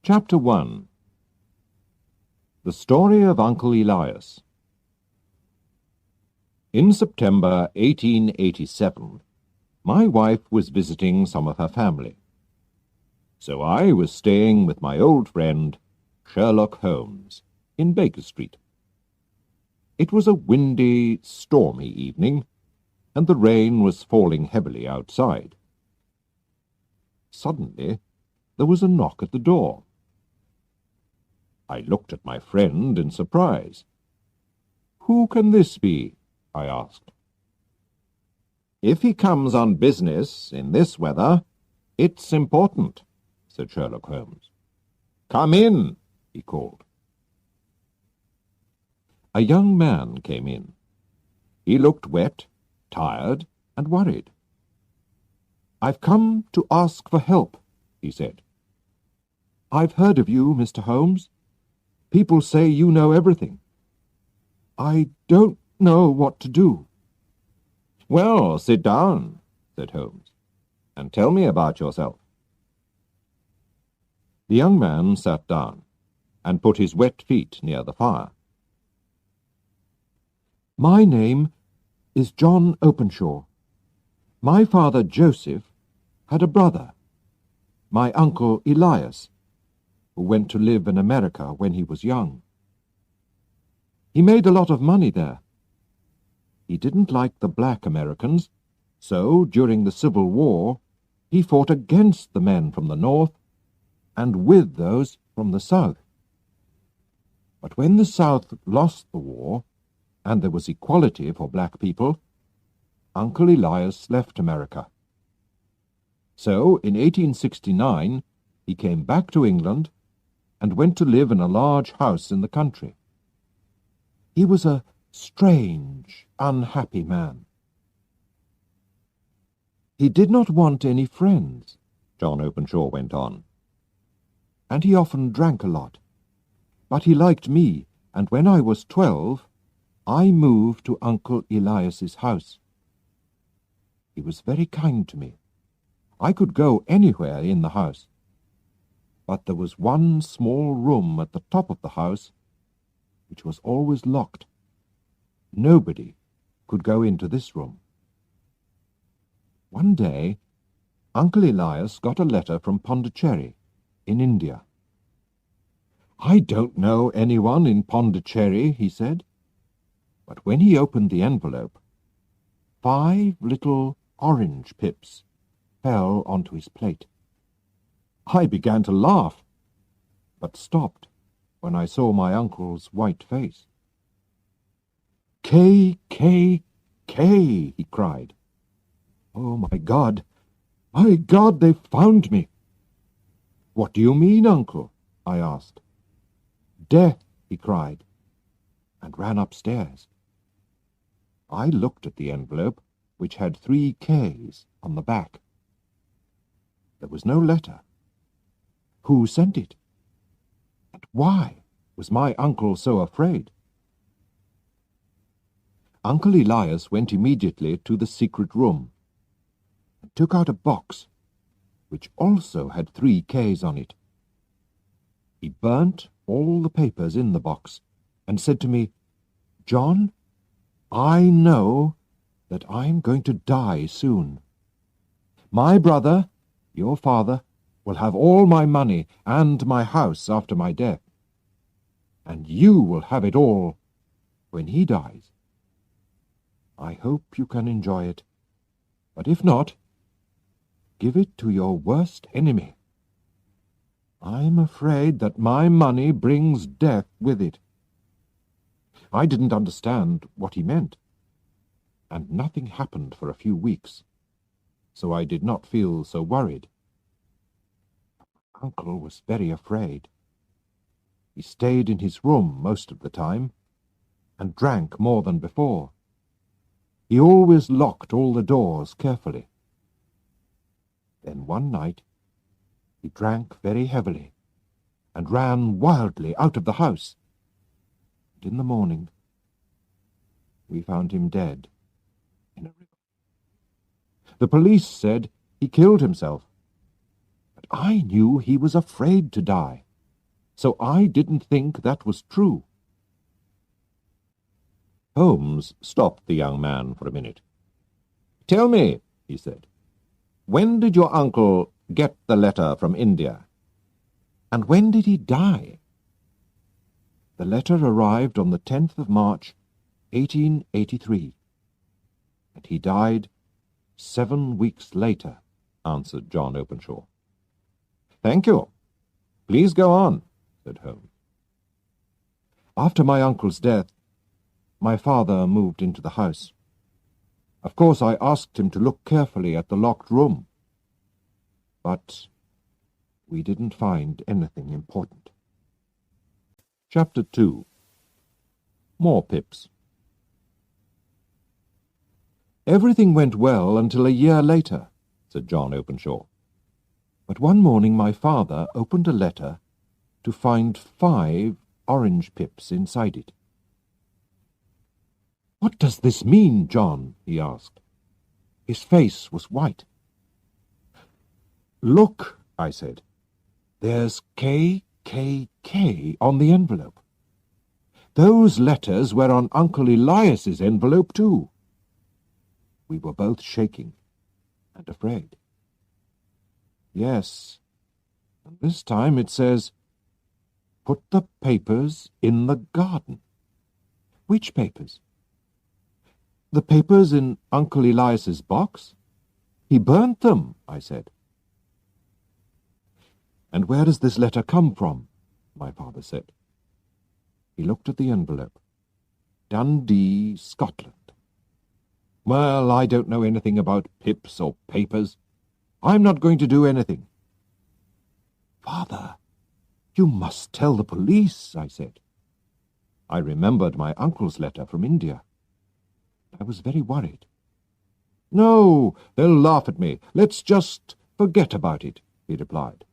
Chapter 1. The Story of Uncle Elias. In September 1887, my wife was visiting some of her family. So I was staying with my old friend, Sherlock Holmes, in Baker Street. It was a windy, stormy evening, and the rain was falling heavily outside. Suddenly, there was a knock at the door. I looked at my friend in surprise. "Who can this be?" I asked. "If he comes on business in this weather, it's important," said Sherlock Holmes. "Come in," he called. A young man came in. He looked wet, tired, and worried. "I've come to ask for help," he said. "I've heard of you, Mr. Holmes. People say you know everything. I don't know what to do." "Well, sit down," said Holmes, "and tell me about yourself." The young man sat down and put his wet feet near the fire. "My name is John Openshaw. My father, Joseph, had a brother, my uncle Elias, who went to live in America when he was young. He made a lot of money there. He didn't like the black Americans, so during the Civil War he fought against the men from the North and with those from the South. But when the South lost the war, and there was equality for black people, Uncle Elias left America. So in 1869 he came back to England and went to live in a large house in the country. He was a strange, unhappy man. He did not want any friends," John Openshaw went on, "and he often drank a lot. But he liked me, and when I was 12, I moved to Uncle Elias's house. He was very kind to me. I could go anywhere in the house. But there was one small room at the top of the house which was always locked. Nobody could go into this room. One day, Uncle Elias got a letter from Pondicherry, in India. "I don't know anyone in Pondicherry," he said. But when he opened the envelope, 5 little orange pips fell onto his plate. I began to laugh, but stopped when I saw my uncle's white face. "K, K, K!" he cried. "Oh, my God! My God, they've found me!" "What do you mean, Uncle?" I asked. "Death!" he cried, and ran upstairs. I looked at the envelope, which had 3 Ks on the back. There was no letter. Who sent it? And why was my uncle so afraid? Uncle Elias went immediately to the secret room and took out a box, which also had 3 Ks on it. He burnt all the papers in the box and said to me, "John, I know that I'm going to die soon. My brother, your father, will have all my money and my house after my death. And you will have it all when he dies. I hope you can enjoy it, but if not, give it to your worst enemy. I'm afraid that my money brings death with it." I didn't understand what he meant, and nothing happened for a few weeks, so I did not feel so worried. Uncle was very afraid. He stayed in his room most of the time, and drank more than before. He always locked all the doors carefully. Then one night he drank very heavily, and ran wildly out of the house. And in the morning we found him dead in a river. The police said he killed himself, but I knew he was afraid to die. so I didn't think that was true." Holmes stopped the young man for a minute. "Tell me," he said, "when did your uncle get the letter from India? And when did he die?" "The letter arrived on the 10th of March, 1883, and he died 7 weeks later," answered John Openshaw. "Thank you. Please go on," said Holmes. "After my uncle's death, my father moved into the house. Of course, I asked him to look carefully at the locked room, but we didn't find anything important." Chapter 2. More Pips. "Everything went well until a year later," said John Openshaw. "But one morning my father opened a letter to find 5 orange pips inside it." "What does this mean, John?" he asked. His face was white. "Look," I said. "There's KKK on the envelope. Those letters were on Uncle Elias's envelope too." We were both shaking and afraid. "Yes, and this time it says, 'Put the papers in the garden.'" "Which papers?" "The papers in Uncle Elias's box. He burnt them," I said. "And where does this letter come from?" my father said. He looked at the envelope. "Dundee, Scotland." "Well, I don't know anything about pips or papers. I'm not going to do anything." "Father, you must tell the police," I said. I remembered my uncle's letter from India. I was very worried. "No, they'll laugh at me. Let's just forget about it," he replied.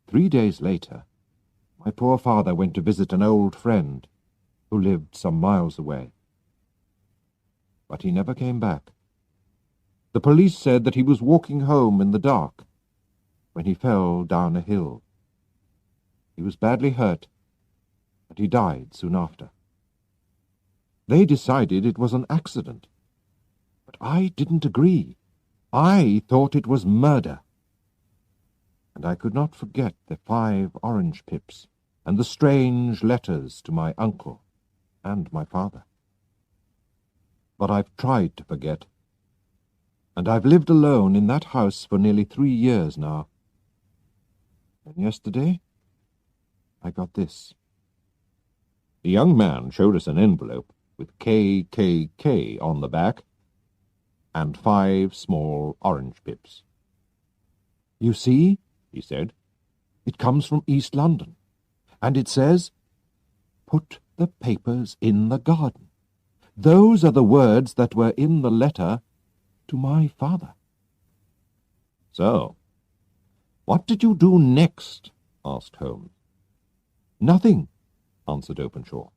3 days later, my poor father went to visit an old friend who lived some miles away. But he never came back. The police said that he was walking home in the dark when he fell down a hill. He was badly hurt, and he died soon after. They decided it was an accident, but I didn't agree. I thought it was murder. And I could not forget the 5 orange pips and the strange letters to my uncle and my father. But I've tried to forget, and I've lived alone in that house for nearly 3 years now. And yesterday, I got this." The young man showed us an envelope with KKK on the back and 5 small orange pips. "You see," he said, "it comes from East London, and it says, 'Put the papers in the garden.' Those are the words that were in the letter to my father." "So, what did you do next?" asked Holmes. "Nothing," answered Openshaw.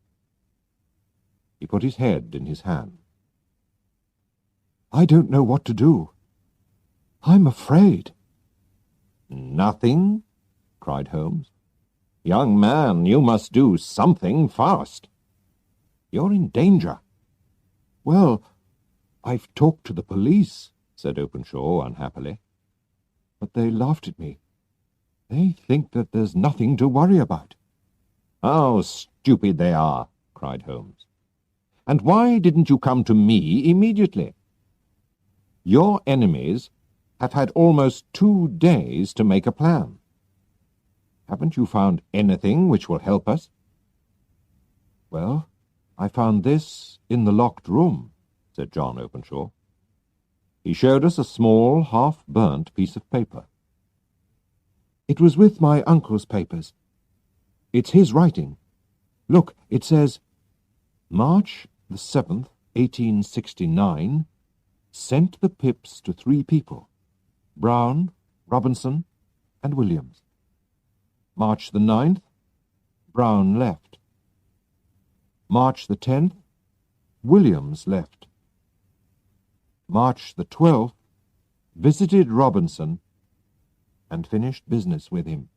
He put his head in his hand. "I don't know what to do. I'm afraid." "Nothing?" cried Holmes. "Young man, you must do something fast. You're in danger." "Well, I've talked to the police," said Openshaw unhappily. "But they laughed at me. They think that there's nothing to worry about." "How stupid they are!" cried Holmes. "And why didn't you come to me immediately? Your enemies have had almost 2 days to make a plan. Haven't you found anything which will help us?" "Well, I found this in the locked room," said John Openshaw. He showed us a small, half-burnt piece of paper. "It was with my uncle's papers. It's his writing. Look, it says, 'March the 7th, 1869, sent the pips to 3 people, Brown, Robinson, and Williams. March the 9th, Brown left. March the 10th, Williams left. March the 12th, visited Robinson and finished business with him.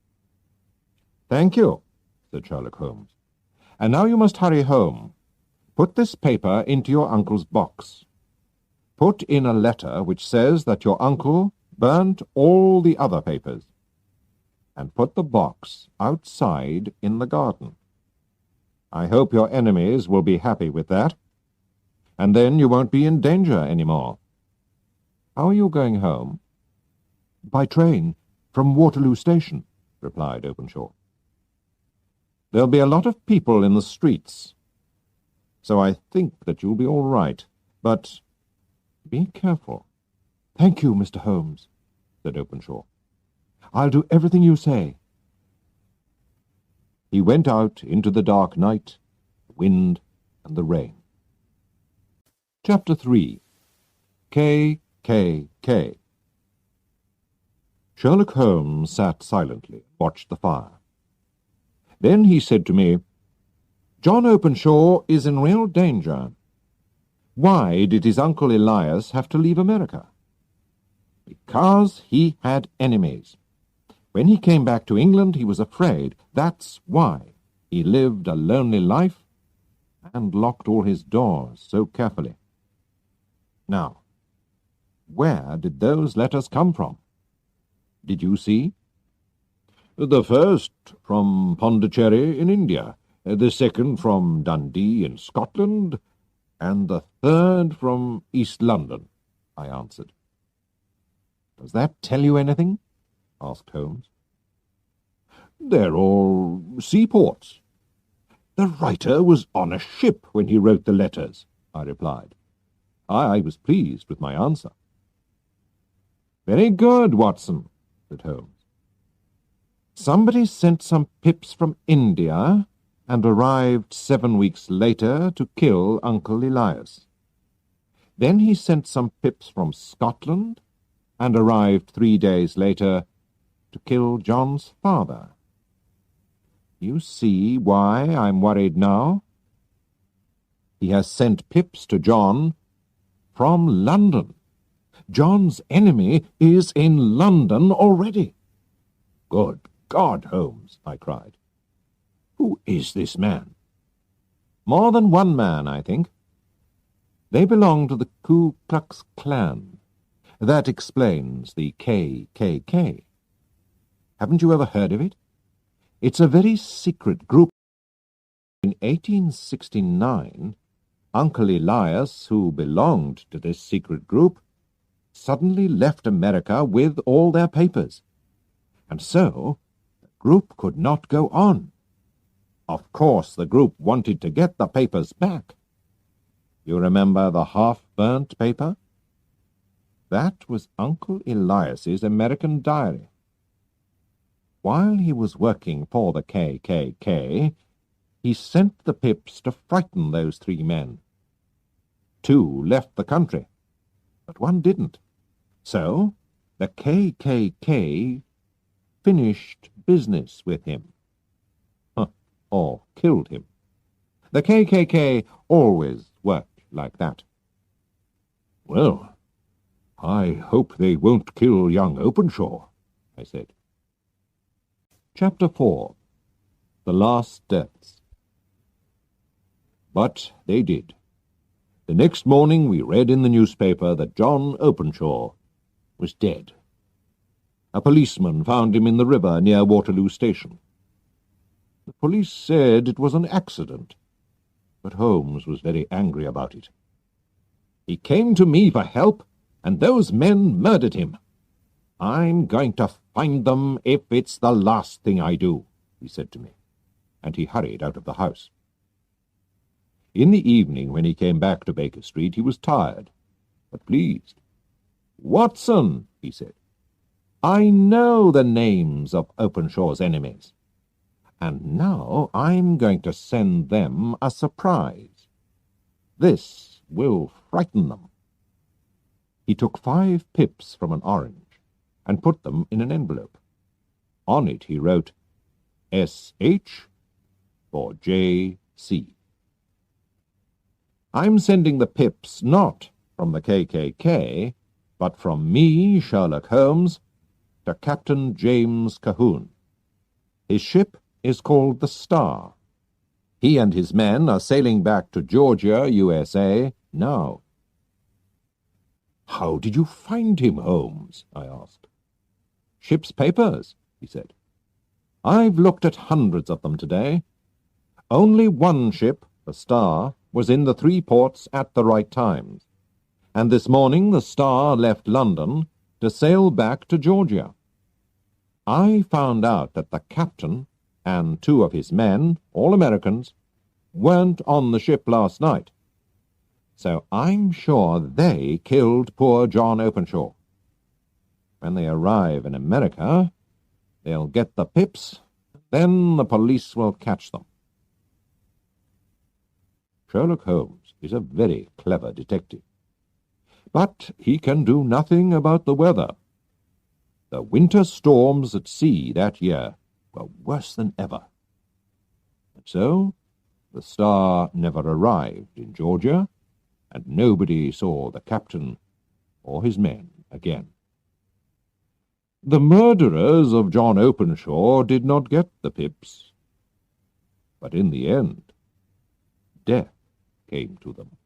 "Thank you," said Sherlock Holmes. "And now you must hurry home. Put this paper into your uncle's box. Put in a letter which says that your uncle burnt all the other papers. And put the box outside in the garden. I hope your enemies will be happy with that. And then you won't be in danger any more. How are you going home?" "By train, from Waterloo Station," replied Openshaw. "There'll be a lot of people in the streets, so I think that you'll be all right. But be careful." "Thank you, Mr. Holmes," said Openshaw. "I'll do everything you say." He went out into the dark night, the wind, and the rain. Chapter 3. K. Sherlock Holmes sat silently and watched the fire. Then he said to me, "John Openshaw is in real danger. Why did his uncle Elias have to leave America?" "Because he had enemies. When he came back to England, he was afraid. That's why he lived a lonely life and locked all his doors so carefully. Now, where did those letters come from? Did you see?" "The first from Pondicherry in India, the second from Dundee in Scotland, and the third from East London," I answered. "Does that tell you anything?" asked Holmes. "They're all seaports. The writer was on a ship when he wrote the letters," I replied. I was pleased with my answer. "Very good, Watson," said Holmes. "Somebody sent some pips from India and arrived 7 weeks later to kill Uncle Elias. Then he sent some pips from Scotland and arrived 3 days later to kill John's father. You see why I'm worried now? He has sent pips to John from London. John's enemy is in London already." "Good God, Holmes," I cried. "Who is this man?" "More than one man, I think. They belong to the Ku Klux Klan. That explains the KKK. Haven't you ever heard of it? It's a very secret group. In 1869, Uncle Elias, who belonged to this secret group, suddenly left America with all their papers. And so, the group could not go on. Of course, the group wanted to get the papers back. You remember the half-burnt paper? That was Uncle Elias's American diary. While he was working for the KKK, he sent the pips to frighten those 3 men. 2 left the country, but 1 didn't. So, the KKK finished business with him. Or killed him. The KKK always worked like that." "Well, I hope they won't kill young Openshaw," I said. Chapter 4. The Last Deaths. But they did. The next morning we read in the newspaper that John Openshaw was dead. A policeman found him in the river near Waterloo Station. The police said it was an accident, but Holmes was very angry about it. "He came to me for help, and those men murdered him. I'm going to find them if it's the last thing I do," he said to me, and he hurried out of the house. In the evening, when he came back to Baker Street, he was tired, but pleased. "Watson," he said, "I know the names of Openshaw's enemies, and now I'm going to send them a surprise. This will frighten them." He took 5 pips from an orange and put them in an envelope. On it he wrote, "S.H. for J.C. I'm sending the pips not from the KKK, but from me, Sherlock Holmes, to Captain James Cahoon. His ship is called the Star. He and his men are sailing back to Georgia, USA, now. How did you find him, Holmes? I asked. Ship's papers, he said. I've looked at hundreds of them today. Only one ship, the Star, was in the 3 ports at the right times, and this morning the Star left London to sail back to Georgia. I found out that the captain and 2 of his men, all Americans, weren't on the ship last night, so I'm sure they killed poor John Openshaw. When they arrive in America, they'll get the pips, then the police will catch them. Sherlock Holmes is a very clever detective, but he can do nothing about the weather. The winter storms at sea that year were worse than ever. And so the Star never arrived in Georgia, and nobody saw the captain or his men again. The murderers of John Openshaw did not get the pips, but in the end, death came to them.